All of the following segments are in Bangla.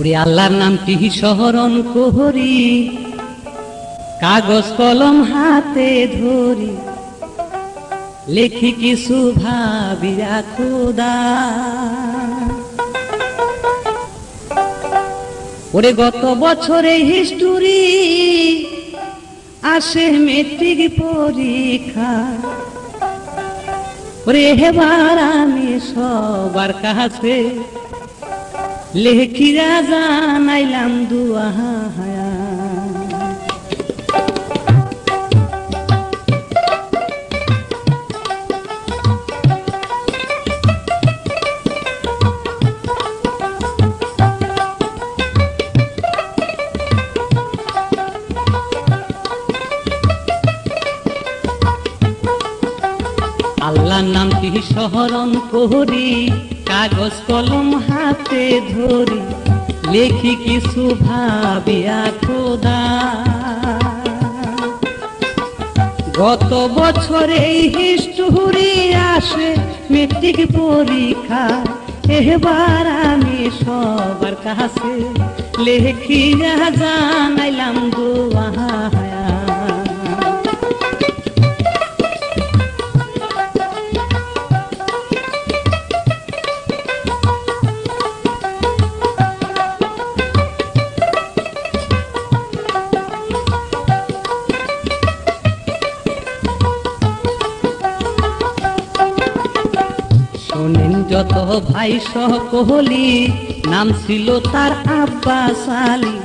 ওরে আল্লাহর নামটি স্মরণ করি, কাগজ কলম হাতে ধরি, লেখি কিছু ভাবিয়া খোদা। ওরে গত বছরে হিস্টোরি আসে মেট্রিক পরীক্ষা, ওরে এবার আমি সবার কাছে লেখিরা জানাইলাম দুয়া। আল্লাহর নামটি স্মরণ করি, কাগজ কলম হাতে ধরি, লেখি কিছু ভাবিয়া খোদা। গত বছরে হিস্টোরি আসে মেট্রিক পরীক্ষা, এবার আমি সবার কাছে লেখিয়া জানাইলাম দুয়া। শোনেন যত ভাই সকলি, নাম ছিল তার আব্বাস আলী,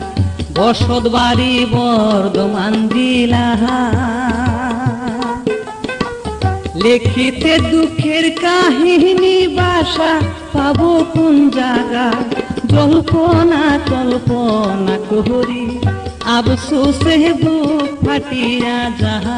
বসত বাড়ি বর্ধমান জেলা। লেখিতে দুঃখের কাহিনী, বাসা পাবো কোন জায়গা, জল্পনা কল্পনা করি, আফসোসে বুক ফাটিয়া যায়।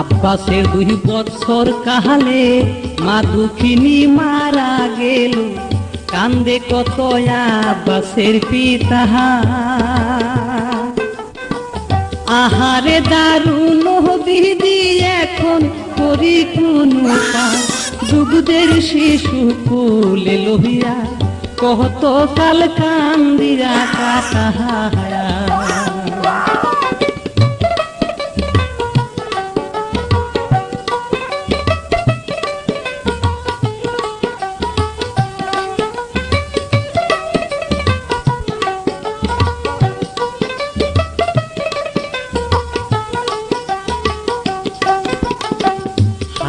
আব্বাসের 2 বছর কালে মা দুঃখিনী মারা গেল, কান্দে কত আব্বাসের পিতা। আহারে দারুণ বিধি এখন করি কোন দুগ্ধের শিশু কুলে লহিয়া, কত কাল কান্দিয়া কাটা।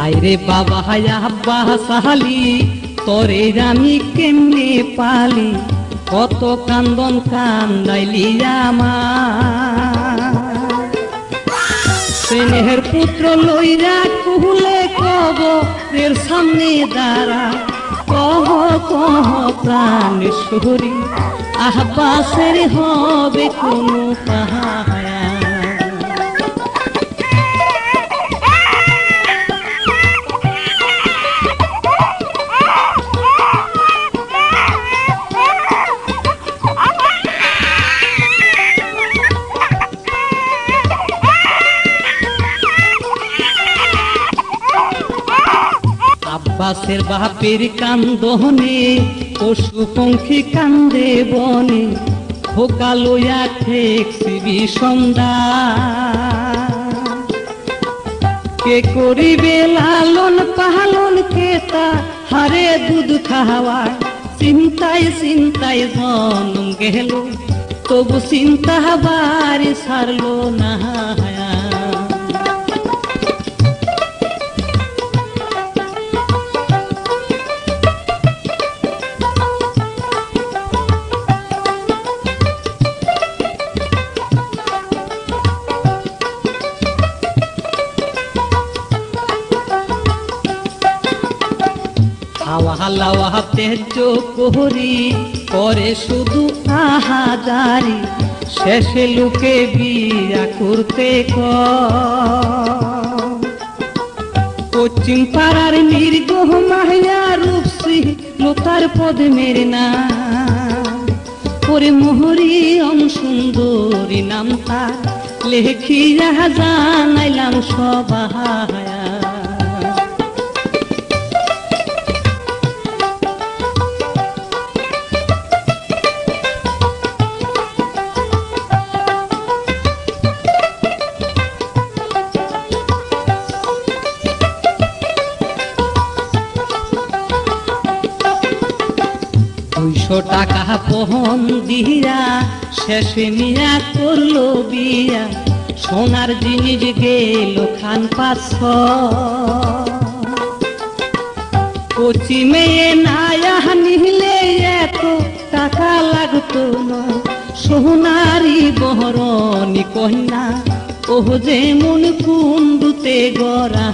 আইরে বাবা আব্বাস আলী, তোরে আমি কেমনে পালি, কত কান্দন কান্দাইলি আমার। স্নেহের পুত্র লইরা কুলে কবরের সামনে দাঁড়া, কহ কহ প্রাণেশ্বরী, আব্বাসের হবে কোনো পাহাড়। আব্বাসের বাপের কান্দনে পশু পঙ্খী কান্দে বনে, খোকা লইয়া ঠেকছিবি সন্ধ্যা। কে করিবে লালন পালন, কে তা হারে দুধ খাওয়ায়, চিন্তায় চিন্তায় জন্ম গেল, তবু চিন্তা বাড়ি ছাড়লো না। হাওয়া হাওয়া তেজ কোহরি করে শুধু আহাজারি, শেষে লোকে বিয়া করতে পশ্চিম পাড়ার নির্গহ মাহিয়া রূপসী লোতার পদ্মের নাম ওরে মোহরিয়ম সুন্দরী নাম তার লেখিয়া জানাইলাম সবায়া। টাকা পহন দিয়া শেষে মিয়া করলো বিয়া সোনার জিনিস গেল খান 500 কচি মেয়ে নায়া নিলে এত টাকা লাগতো না সোনারি বহরণী কন্যা ওহ যেমন কুন্দুতে গড়া।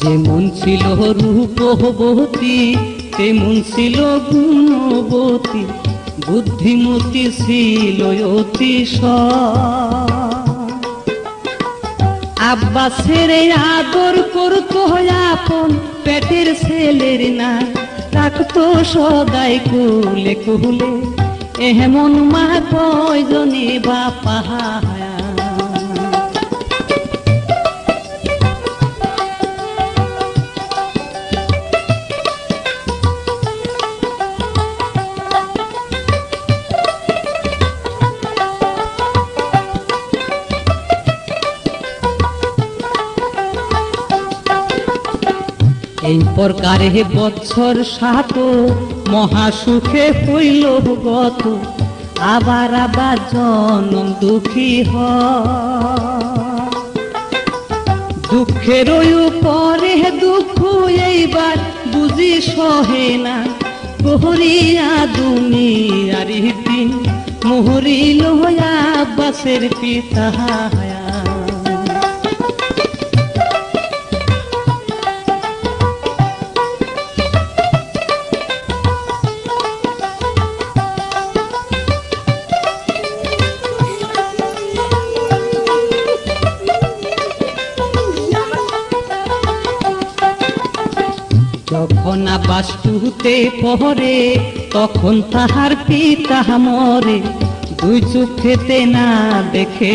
যেমন ছিল রূপবতী তেমন ছিল গুণবতী বুদ্ধিমতী ছিল আব্বাসের আদর করতো আপন পেটের ছেলের না রাখতো সদাই কুলে কুলে এমন মা কয়জনে বাপা। এই প্রকারে বৎসর 7 মহাসুখে হইল গত আবার আবার জনম দুঃখী দুঃখের পরে দুঃখ এইবার বুঝি সহে না বহরিয়া দুনিয়ার দিন মোহরিল আব্বাসের পিতা। যখন আব্বাস টুতে পরে তখন তাহার পিতা মরে 2 চোখেতে না দেখে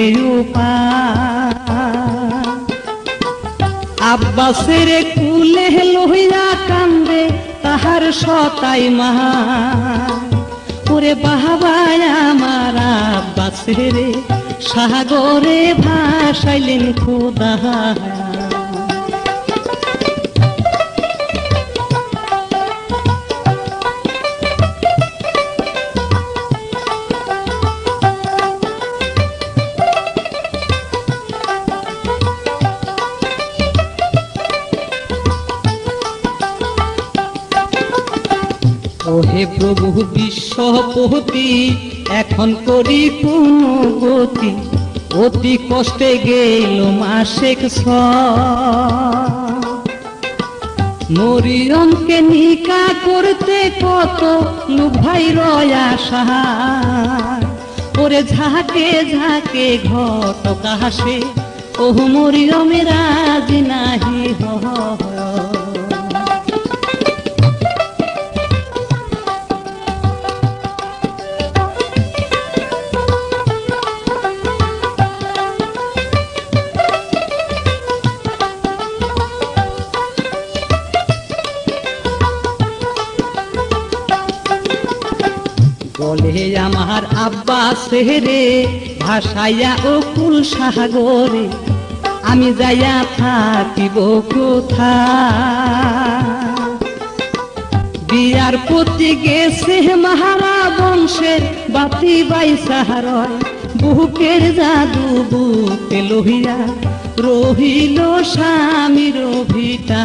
আব্বাসের কুলে লইয়া কান্দে তাহার সতাই মা ওরে বাহাবায় আমার আব্বাসের সাগরে ভাসাইলেন খোদা। ওহে প্রভু বিশ্বপতি এখন করি পুনগতি অতি কষ্টে গেল মাসেক মরিয়মকে নিকা করতে কত লুভাই রয়া সাহার ওরে ঝাঁকে ঝাঁকে ঘটক হাসে ওহ মরিয়মের রাজি নাহি হয়। বলে আমার আব্বাসের ভাসাইয়া অকুল সাগরে আমি যাইয়া থাকিব কোথায় বিয়ার প্রতি গেছে মহারা বংশের বাতি বাইসার বুকের জাদু বুকে লোহিয়া রহিল স্বামীর ভিটা।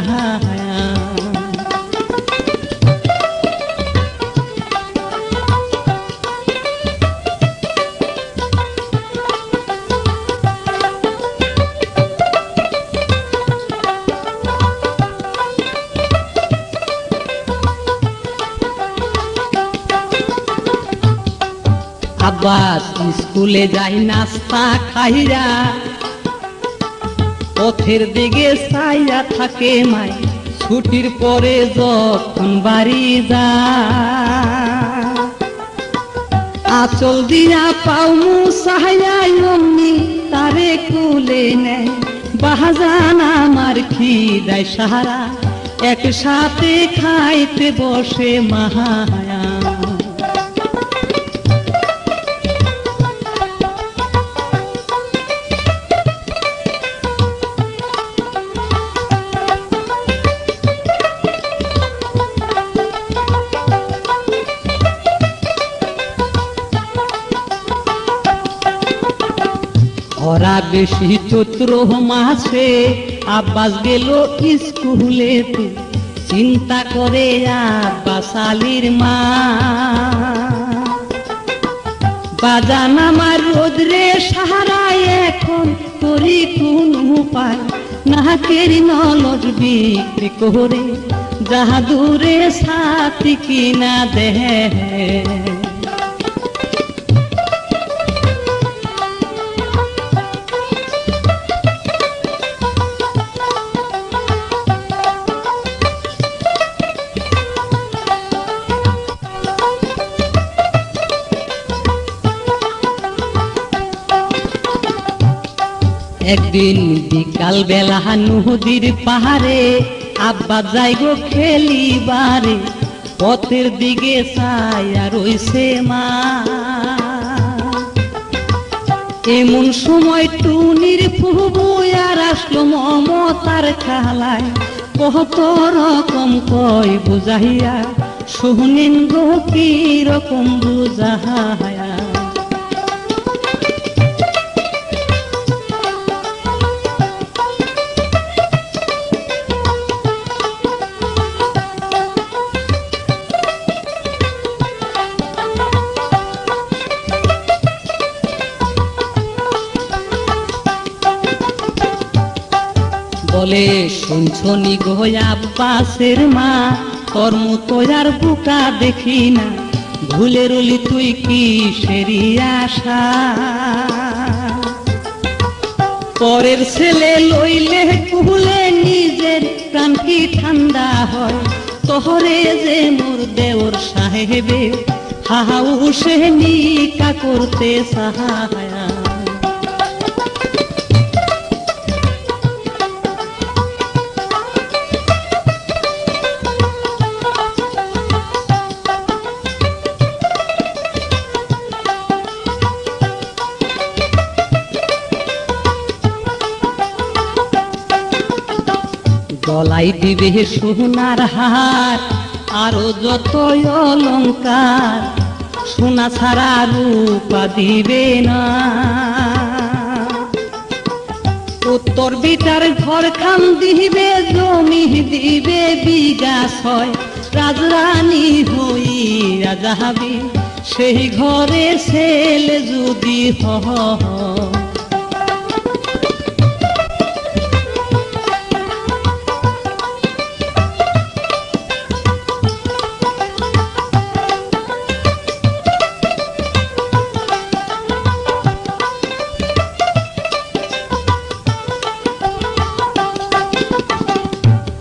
আব্বাস স্কুলে যাই নাস্তা খাইরা, পথের দিকে চাইয়া থাকে মাই, ছুটির পরে যখন বাড়ি যা, আঁচল দিয়া পাও মুসাইয়া অমনি তারে কুলে নেয়, বাহাজান আমার খিদায় সাহারা, একসাথে খাইতে বসে মাহায়া। ওরা বেশি চৈত্র মাসে আব্বাস গেল স্কুলে, চিন্তা করে আব্বাস আলীর মা, বাজান আমার রোদ্রে সাহারায় এখন করি কোন উপায়, নাকের নলজ বিক্রি করে যাহা দূরে সাথী কিনা দেহে। একদিন বিকাল বেলা নদীর পাহাড়ে আব্বা যাইগো খেলিবারে, পথের দিকে চাইয়া রইছে মা, এমন সময় টুনির ফুবু আর আসলো মমতার খালায়, কত রকম কই বুঝাইয়া শুনেন গো কি রকম বুঝাইয়া। বলে শুনছনি গো আব্বাসের মা, তোর মতো আর বুকা দেখি না, ভুলে রলি তুই কিসেরি আশা, পরের ছেলে লইলে কুলে নিজের প্রাণ কি ঠান্ডা হয়, তোহরে যে মোর দেওর সাহেবে হাহাউ সে নিকা করতে সাহায়া। গলাই দিবে সোনার হার আরো যত অলংকার, সোনা ছাড়া রূপা দিবে না, উত্তর বিটার ঘর খান দিবে, জমি দিবে বিঘা ছয়, রাজরানী হইয়া যাবে সেই ঘরে ছেলে যদি হয়।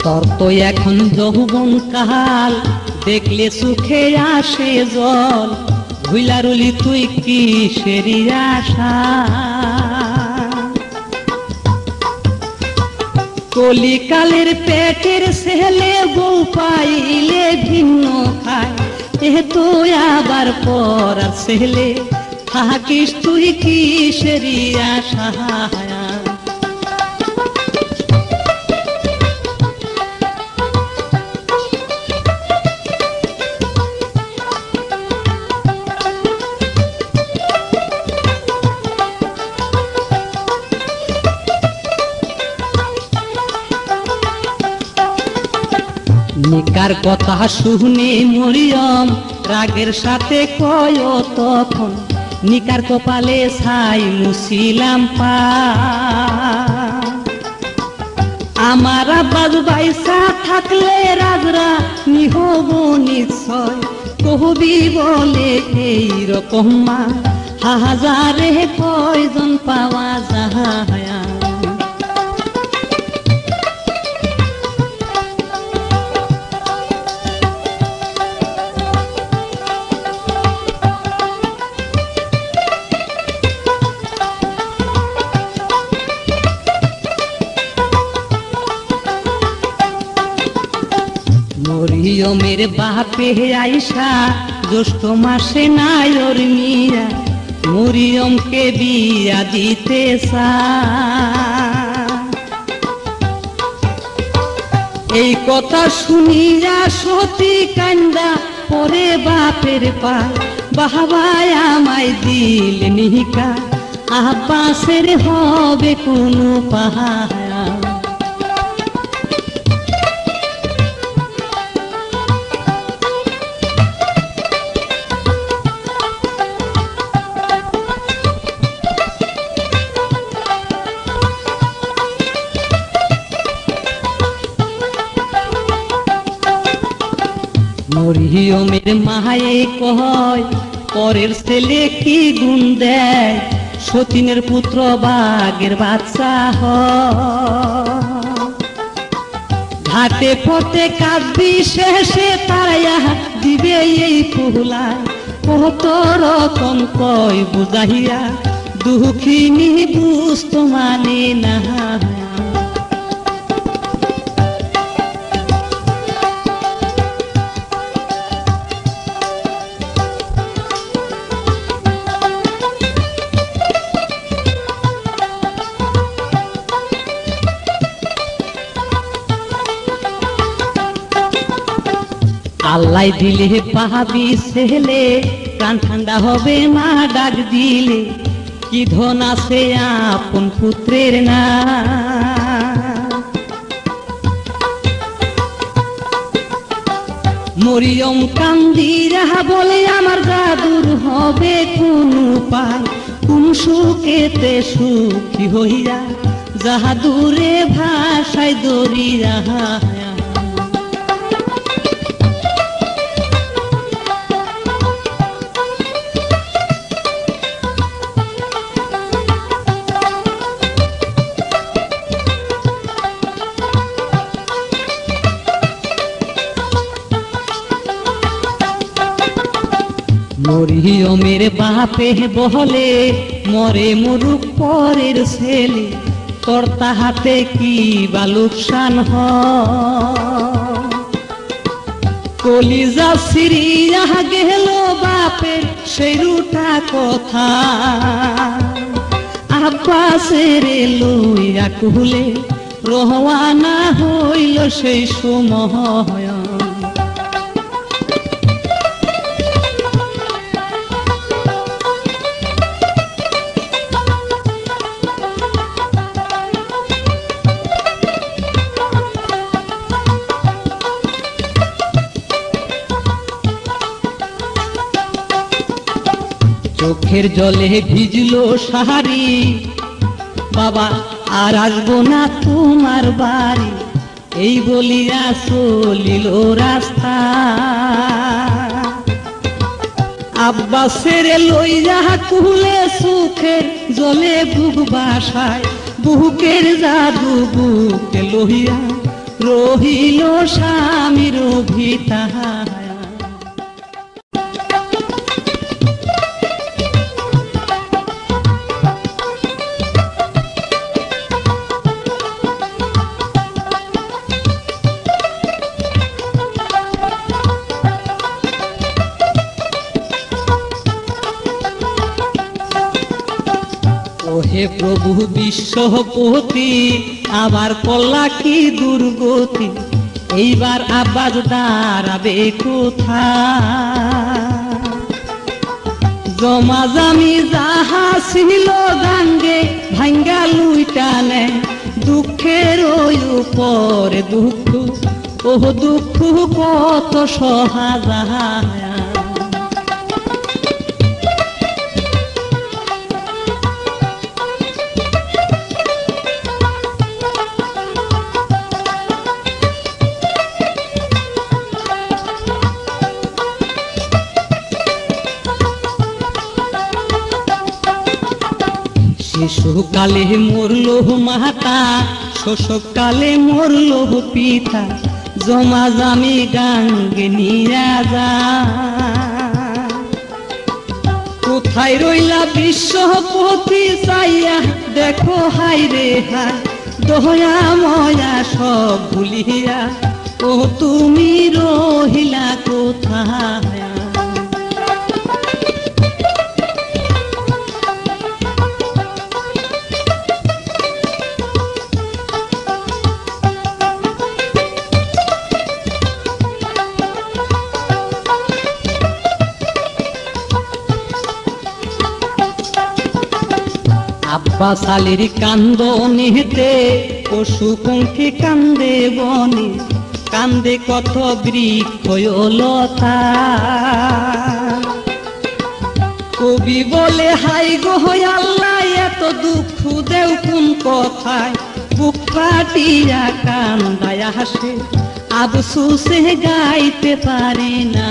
তোর তো এখন যৌবন কাল, দেখলে সুখে আসে জল, ভুইলারুলি তুই কিসেরি আশা, কলিকালের পেটের ছেলে বউ পাইলে ভিন্ন খায়, এ তো আবার পরার ছেলে, থাকিস তুই কিসেরি আশা। নিকার কথা শুনে মরিয়ম রাগের সাথে কয় তখন, নিকার কপালে ছাই মুছিলাম পা, আমার আব্বাস বাইসা থাকলে রাজরা নিহব নিশ্চয়, কহবি বলে এই রকম মা হাজারে কয়জন পাওয়া যায়। মরিয়মের বাপে আইসা জ্যৈষ্ঠ মাসে নায়র মিয়া মরিয়মকে বিয়া দিতে এই কথা শুনিয়া সতী কান্দা পরে বাপের পায় বাহাবায় আমায় দিল নিহিকা আব্বাসের হবে কোনো পাহাড়। মরিয়মের মায়ে কয় পরের ছেলে কি গুণ দেয় সতীনের পুত্র বাঘের বাচ্চা ঘাটে পথে কাঁদবি শেষে তারা দিবে এই পুহলায় কত রকম কয় বুঝাইয়া দুঃখিনী বুঝত মানে না। আল্লাহ দিলে পাবি ছেলে প্রাণ ঠান্ডা হবে মা ডাক দিলে কি ধন আছে আপন পুত্রের না। মরিয়ম কান্দিরা বলে আমার জাদুর হবে কোন উপায় কোন সুখেতে সুখী হইয়া জাদুরে ভাষায় দরিয়া। মরিয়মের বাপে বলে মরে মরুক পরের ছেলে তোর তাহাতে কি বা লোকসান কলিজা সিরিয়া গেল বাপের সেই রুটা কথা আব্বাসের লইয়া কুলে রওয়ানা হইল সেই সময়। চোখের জলে ভিজলো সাহারি বাবা আর আসবো না তোমার বাড়ি এই বলিয়া চলিল রাস্তা আব্বাসের লইয়া কুলে সুখের জলে বুক বাসায় বুকের জাদু বুকে লইয়া রহিল স্বামীর ভিতা। ওহে প্রভু বিশ্বপতি আবার কল্লা কি দুর্গতি এইবার আব্বাস দাঁড়াবে কোথায় জমা জামি যাহা ছিল গাঙ্গে ভাঙ্গা লুইটা নেয় দুঃখের ওই উপরে দুঃখ ও দুঃখ কত সহা যায়। শিশুকালে মরল মাতা, শৈশবকালে মরল পিতা, জমা জামি গাঙ্গে নিয়া যা। কোথায় রইলা বিশ্বপতি, চাইয়া দেখো হাই রে হাই, দয়া ময়া সব ভুলিয়া ও তুমি রহিলা কোথায়। আব্বাস আলীর কান্দনেতে পশু পঙ্খী কান্দে বনে, কান্দে কত বৃক্ষ লতা। কবি বলে হাই গো আল্লাহ এত দুঃখ দেও কোন কথায়, বুক ফাটিয়া কান্দায় হাসে আফসোসে গাইতে পারে না।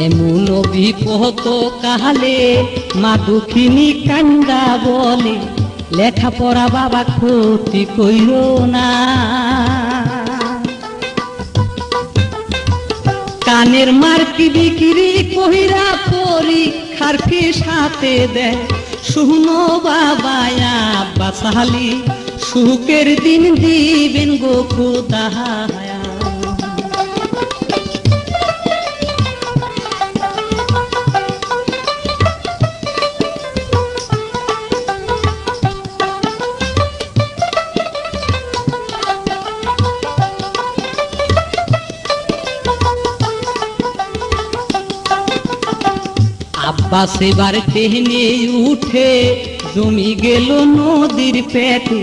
এমন বিপদ কালে মা দুঃখিনী কান্দা বলে, লেখাপড়া বাবা ক্ষতি কইর না। কানের মার্কি বিক্রি কইরা পরীক্ষার ফিস হাতে দেয়, শুনো বাবা আব্বাস আলী সুখের দিন দিবেন গো খোদা। আব্বাস এবার টেনে উঠে জমি গেল নদীর পেটে,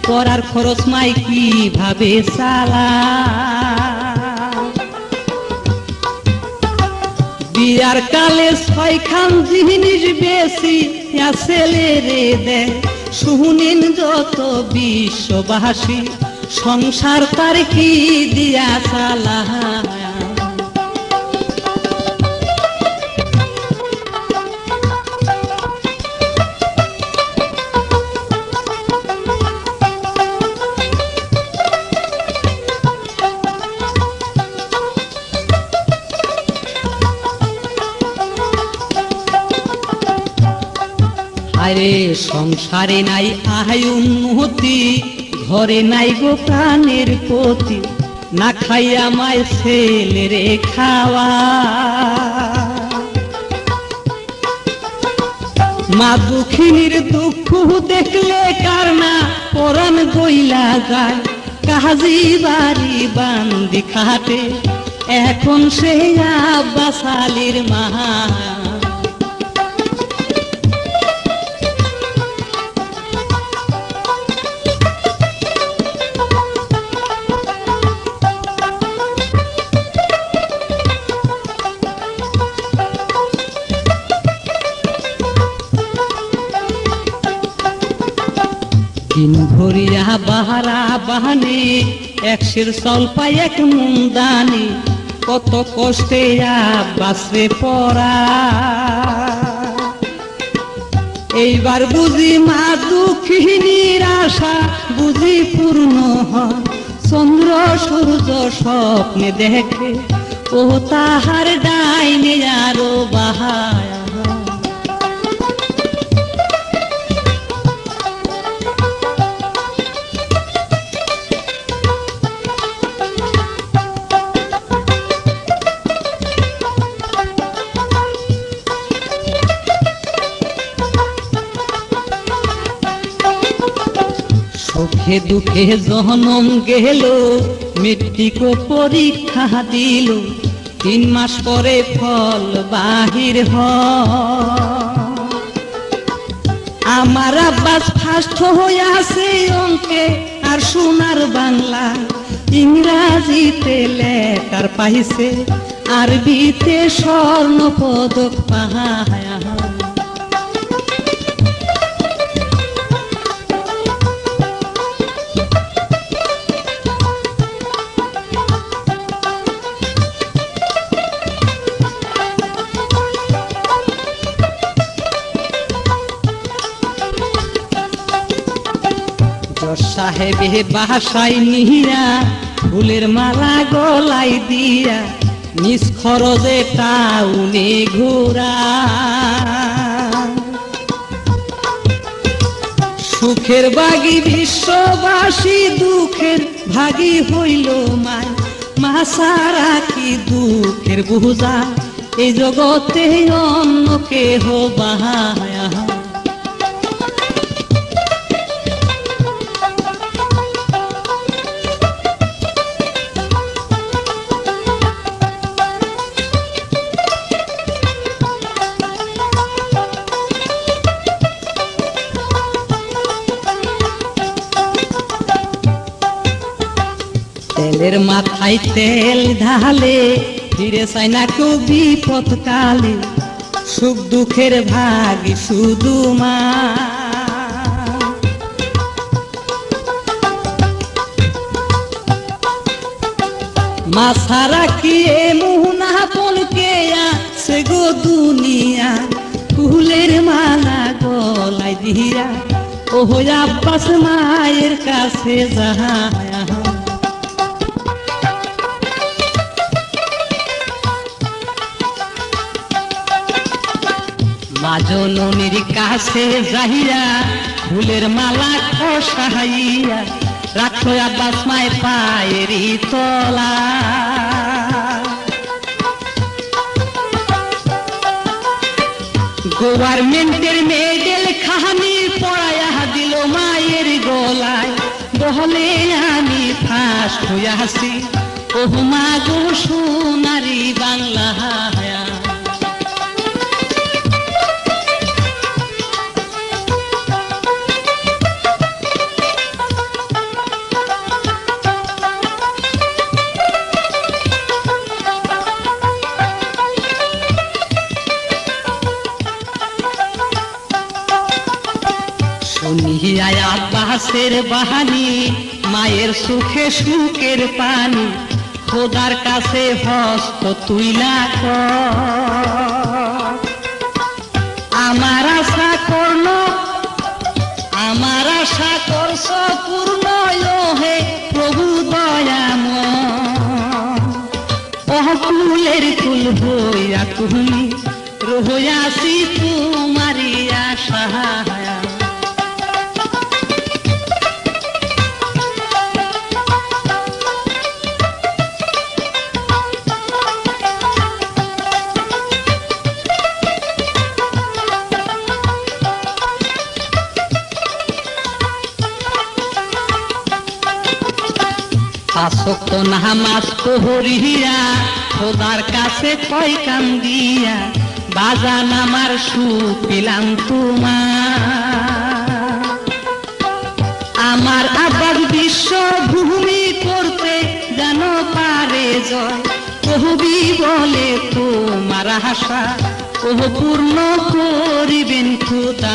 পড়ার খরচ মাই কিভাবে চালা। বিয়ার কালে 6খান জিনিস বেশি ছেলে রে দেয়, শুনেন যত বিশ্ববাসী সংসার তার কি দিয়া চালা। আরে সংসারে নাই আয় উন্নতি, ঘরে নাই গো প্রাণের পতি, না খাইয়া মায় ছেলে রে খাওয়া। মা দুঃখিনীর দুঃখ দেখলে কার না পরাণ গইলা যায়, কাজী বাড়ি বান্দি খাটে এখন সে আব্বাস আলীর মা। দিন ভরিয়া বাহারা বাহানে, একশের চাউল পাই এক মুন্দানি, কত কষ্টে আব্বাসে পড়া। এইবার বুঝি মা দুঃখিনীর আশা বুঝি পূর্ণ হয়, চন্দ্র সূর্য স্বপ্নে দেখে ও তাহার ডাইনে আরো বাহায়। সুখে দুঃখে জনম গেল, মেট্রিক পরীক্ষা দিল, 3 মাস পরে ফল বাহির হয়। আমার আব্বাস ফার্স্ট হইয়াছে অঙ্কে আর সোনার বাংলা, ইংরাজিতে লেটার পাইছে আরবিতে স্বর্ণ পদক পায়। সাহেবে বাসায় নিয়া ফুলের মালা গলায় দিয়া নিজ খরচে টাউনে ঘোরা, সুখের বাগী বিশ্ববাসী দুঃখের ভাগী হইল মায়, মা সারা কি দুঃখের বোঝা এই জগতে অন্য কেহ বাহায়া। তেলের মাথায় তেল ঢালে ফিরে চায় না কেউ বিপদ কালে, সুখ দুঃখের ভাগী শুধু মা। মা সারা কি এ মোহনাপন কে আছে গো দুনিয়া, ফুলের মালা গলায় দিয়া ও আব্বাস মায়ের কাছে যায়। মা জননীর কাছে যাইয়া ফুলের মালা খসাইয়া রাখো আব্বাস মায়ের পায়েরই তলা। গভর্নমেন্টের মেডেল খানি পড়াইয়া দিল মায়ের গলায়, বহলে আমি ফাঁস হইয়াছি ও মা গো সোনারি বাংলা। শুনিয়া আব্বাসের বাহানি মায়ের সুখে সুখের পানি, খোদার কাছে হস্ত তুইলা আমার আশা করল, আমার আশা করছ পূর্ণ হে প্রভু দয়াময়। অকুলের কুল হইয়া তুমি রহিয়াছি তোমারি আশা। আসক্ত নামাজ পড়িয়া খোদার কাছে কয় কান্দিয়া, বাজান আমার সুখ পেলাম তোমার। আমার আবার বিশ্ব ভূমি করতে যেন পারে জয়, কবি বলে তোমার আশা ও পূর্ণ করিবেন খোদা।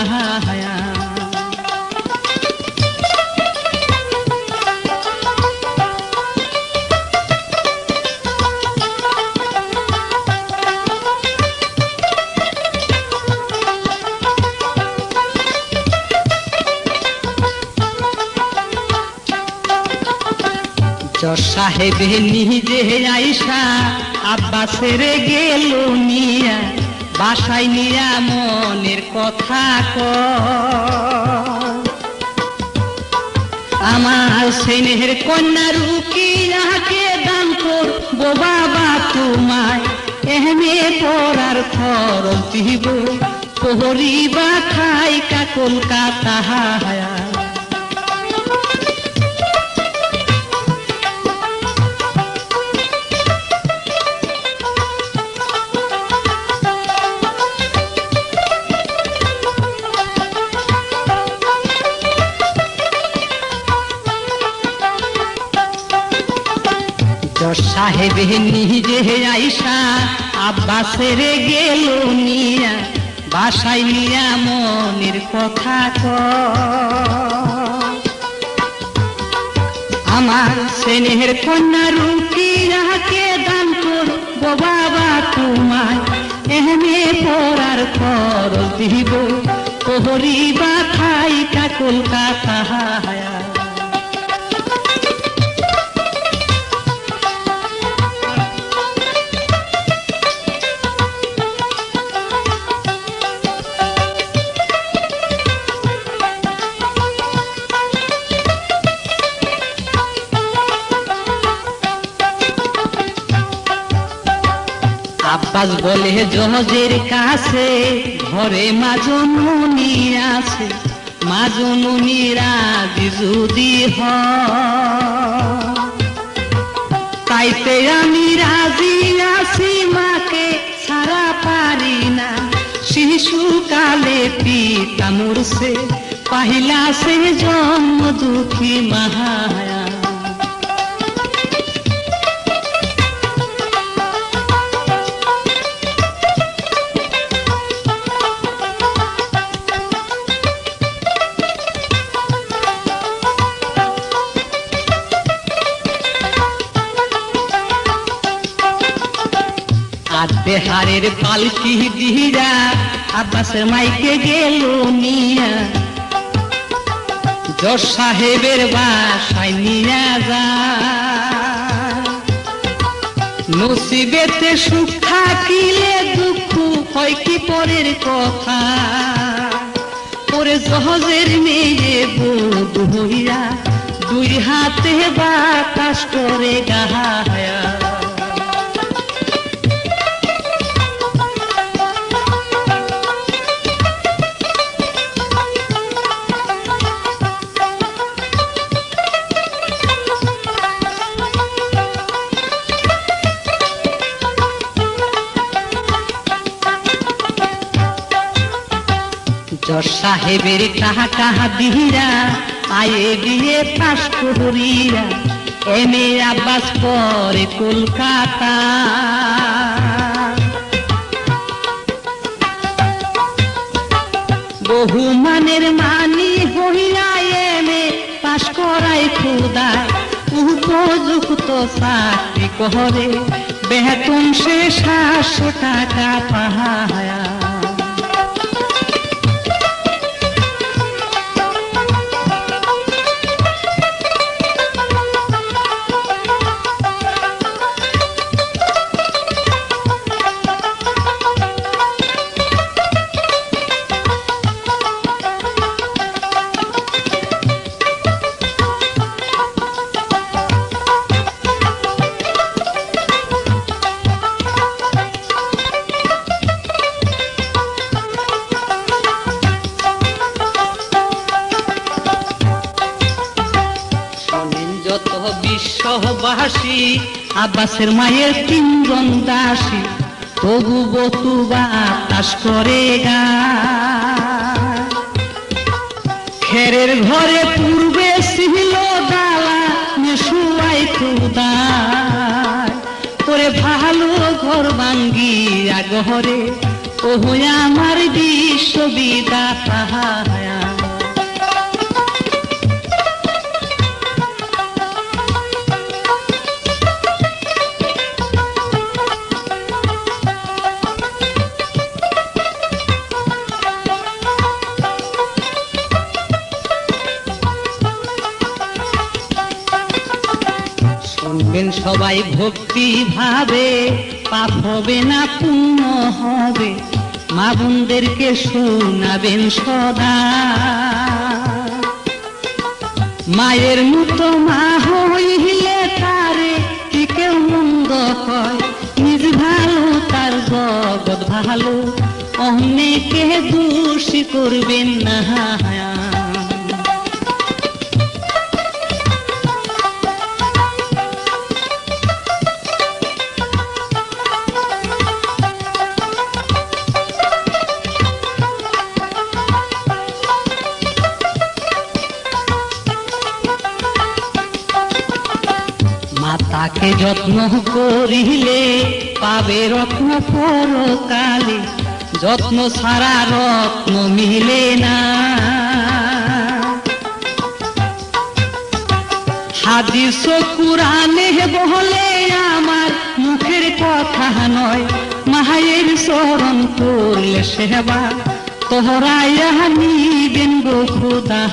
সাহেবে নিজে আইসা আব্বাসের গেল নিয়া, বাসায় নিয়া মনের কথা আমার স্নেহের কন্যা রুকিয়াকে দান করবো বাবা তোমায়, এমে পড়ার খরচ দিব পড়িবা খাইকা কলকাতা। সাহেব নিজে আইসা আব্বাসের গেল নিয়া বাসায় নিয়া মনের কথা আমার স্নেহের কন্যা রুকিয়াকে দান করব বাবা তোমায় এমএ পড়ার খরচ দিব পড়িবা থাইকা কলকাতা আব্বাস বলে জজের কাছে ঘরে মাজনুনি আছে মাজনুনি রাজি যদি তাইতে আমি রাজি আছি মাকে সারা পারি না শিশুকালে পিতা মরছে পাহিলা সে জন্ম দুঃখী মাহায়া বেহারের পালকি দিরা আব্বাসের মাইকে গেল নিয়া জজ সাহেবের বাসায় নিয়া যা নসিবেতে সুখ থাকিলে দুঃখ হয় কি পরের কথা পরে জজের মেয়ে বোধ হইয়া দুই হাতে বাতাস করে গাহায়া জজ সাহেবের টাকা দিরা আয়ে বিয়ে পাস করিয়া এমএ আব্বাস পরে কলকাতা বহু মানের মানি হইয়া এমএ পাস করাই খুদায় উপযুক্ত চাকরি করে বেতন সে 700 টাকা পাহায়া বিশ্ববাসী আব্বাসের মায়ের 3 জন দাসী তবু বতু বাতাস করে গা খেরের ঘরে পূর্বে ছিল ডালা শুয়াই খুদায় করে ভালো ঘর ভাঙ্গিয়া ঘরে ও আমার বিশ্ববিদাতা সবাই ভক্তি ভাবে পাপ হবে না পুণ্য হবে মা বোনদেরকে শোনাবেন সদা মায়ের মতো মা হইলে তারে কি কেউ মন্দ হয় নিজ ভালো তার জগৎ ভালো অনেকে দোষী করবেন না তাকে যত্ন করিলে পাবে রত্ন পরকালে, যত্ন ছাড়া রত্ন মিলে না। হাদিস ও কুরআনে বলে আমার মুখের কথা নয়, মায়ের চরণ করলে সেবা তোহরাইয়া নিবেন গো খোদা।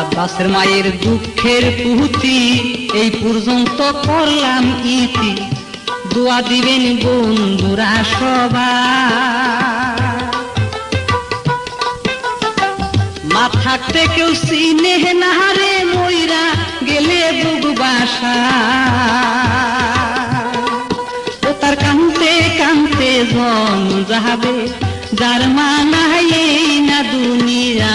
আব্বাসের মায়ের দুঃখের পুঁথি এই পর্যন্ত করলাম ইতি, দোয়া দিবেন বন্ধুরা সবাই। মা থাকতে কেউ চিনে না রে, মইরা গেলে বুক বাসা। ও তার কান্তে কান্তে জন যাবে, যার মা নাই না দুনিয়া।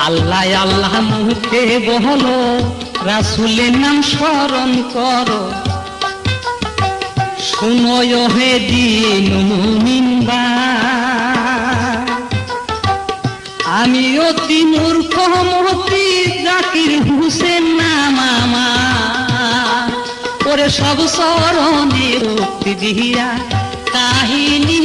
আল্লাহ আল্লাহ মুখে বলো, রাসূলের নাম স্মরণ করো, শুনো হে দিন মুমিন ভাই। আমি অতি মূর্খ মতি জাকির হোসেন নাম আমার, ওরে সব স্মরণে রক্তি দিয়া কাহিনী